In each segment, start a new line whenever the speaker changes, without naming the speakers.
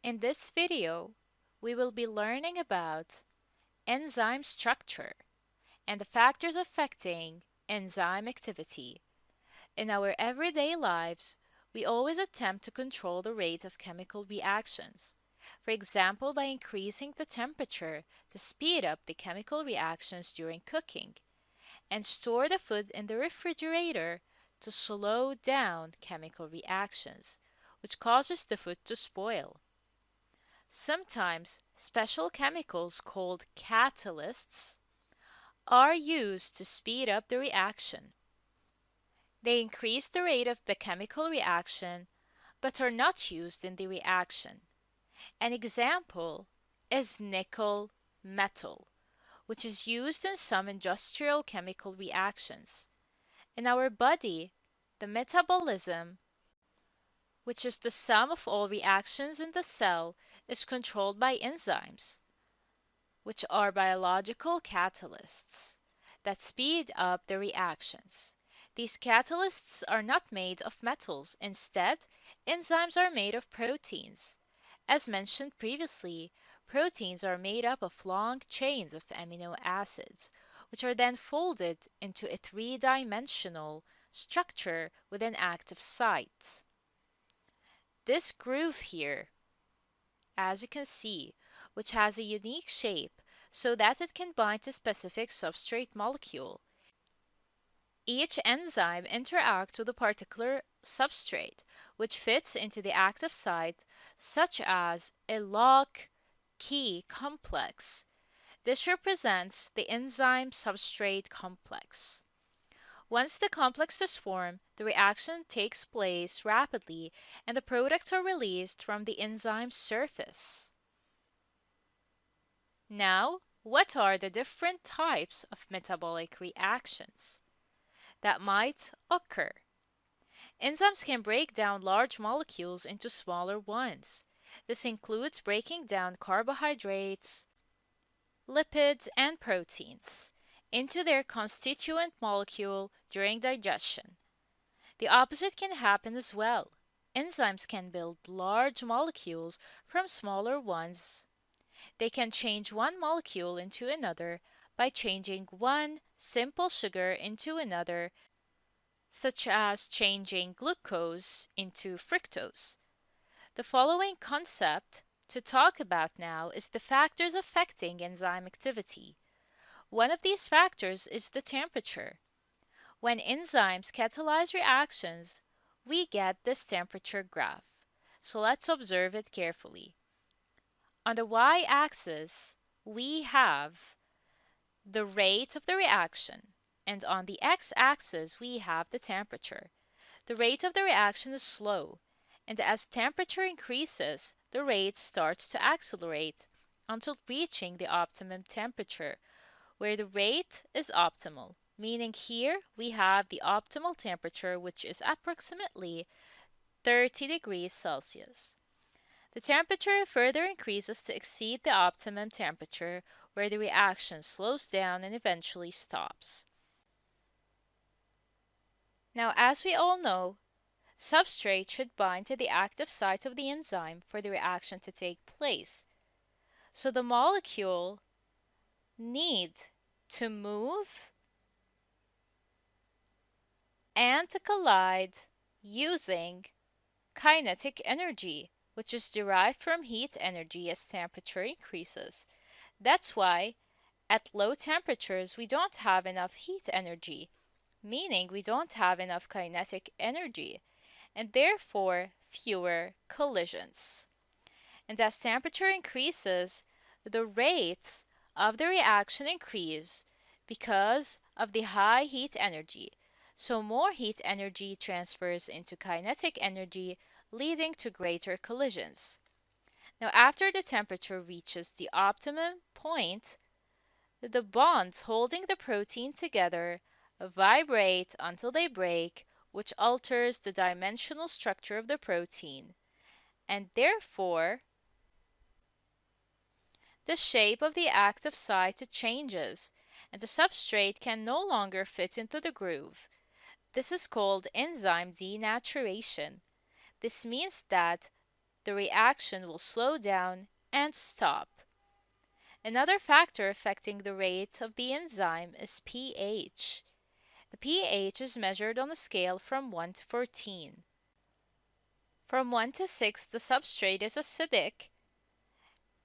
In this video, we will be learning about enzyme structure and the factors affecting enzyme activity. In our everyday lives, we always attempt to control the rate of chemical reactions. For example, by increasing the temperature to speed up the chemical reactions during cooking, and store the food in the refrigerator to slow down chemical reactions, which causes the food to spoil. Sometimes special chemicals called catalysts are used to speed up the reaction. They increase the rate of the chemical reaction but are not used in the reaction. An example is nickel metal, which is used in some industrial chemical reactions. In our body, the metabolism, which is the sum of all reactions in the cell, is controlled by enzymes, which are biological catalysts that speed up the reactions. These catalysts are not made of metals. Instead, enzymes are made of proteins. As mentioned previously, proteins are made up of long chains of amino acids, which are then folded into a three-dimensional structure with an active site. This groove here, as you can see, which has a unique shape so that it can bind to specific substrate molecule. Each enzyme interacts with a particular substrate, which fits into the active site, such as a lock-key complex. This represents the enzyme-substrate complex. Once the complex is formed, the reaction takes place rapidly and the products are released from the enzyme surface. Now, what are the different types of metabolic reactions that might occur? Enzymes can break down large molecules into smaller ones. This includes breaking down carbohydrates, lipids, and proteins into their constituent molecule during digestion. The opposite can happen as well. Enzymes can build large molecules from smaller ones. They can change one molecule into another by changing one simple sugar into another, such as changing glucose into fructose. The following concept to talk about now is the factors affecting enzyme activity. One of these factors is the temperature. When enzymes catalyze reactions, we get this temperature graph. So let's observe it carefully. On the y-axis, we have the rate of the reaction, and on the x-axis, we have the temperature. The rate of the reaction is slow, and as temperature increases, the rate starts to accelerate until reaching the optimum temperature, where the rate is optimal, meaning here we have the optimal temperature, which is approximately 30 degrees Celsius. The temperature further increases to exceed the optimum temperature, where the reaction slows down and eventually stops. Now, as we all know, substrate should bind to the active site of the enzyme for the reaction to take place. So the molecule need to move and to collide using kinetic energy, which is derived from heat energy as temperature increases. That's why at low temperatures we don't have enough heat energy, meaning we don't have enough kinetic energy, and therefore fewer collisions. And as temperature increases, the rates of the reaction increase because of the high heat energy. So more heat energy transfers into kinetic energy, leading to greater collisions. Now, after the temperature reaches the optimum point, the bonds holding the protein together vibrate until they break, which alters the dimensional structure of the protein, and therefore the shape of the active site changes, and the substrate can no longer fit into the groove. This is called enzyme denaturation. This means that the reaction will slow down and stop. Another factor affecting the rate of the enzyme is pH. The pH is measured on a scale from 1 to 14. From 1 to 6, the substrate is acidic.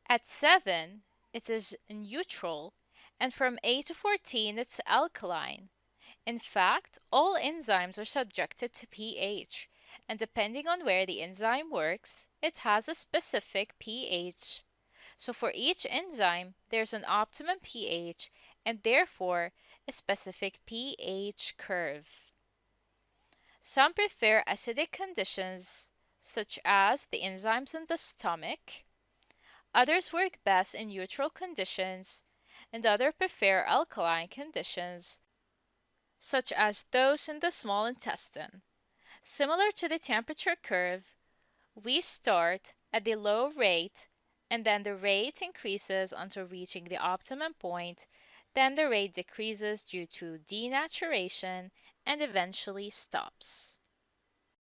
At 7, it is neutral. And from 8 to 14, it's alkaline. In fact, all enzymes are subjected to pH, and depending on where the enzyme works, it has a specific pH. So for each enzyme, there's an optimum pH and therefore a specific pH curve. Some prefer acidic conditions, such as the enzymes in the stomach. Others work best in neutral conditions, and others prefer alkaline conditions, such as those in the small intestine. Similar to the temperature curve, we start at the low rate and then the rate increases until reaching the optimum point, then the rate decreases due to denaturation and eventually stops.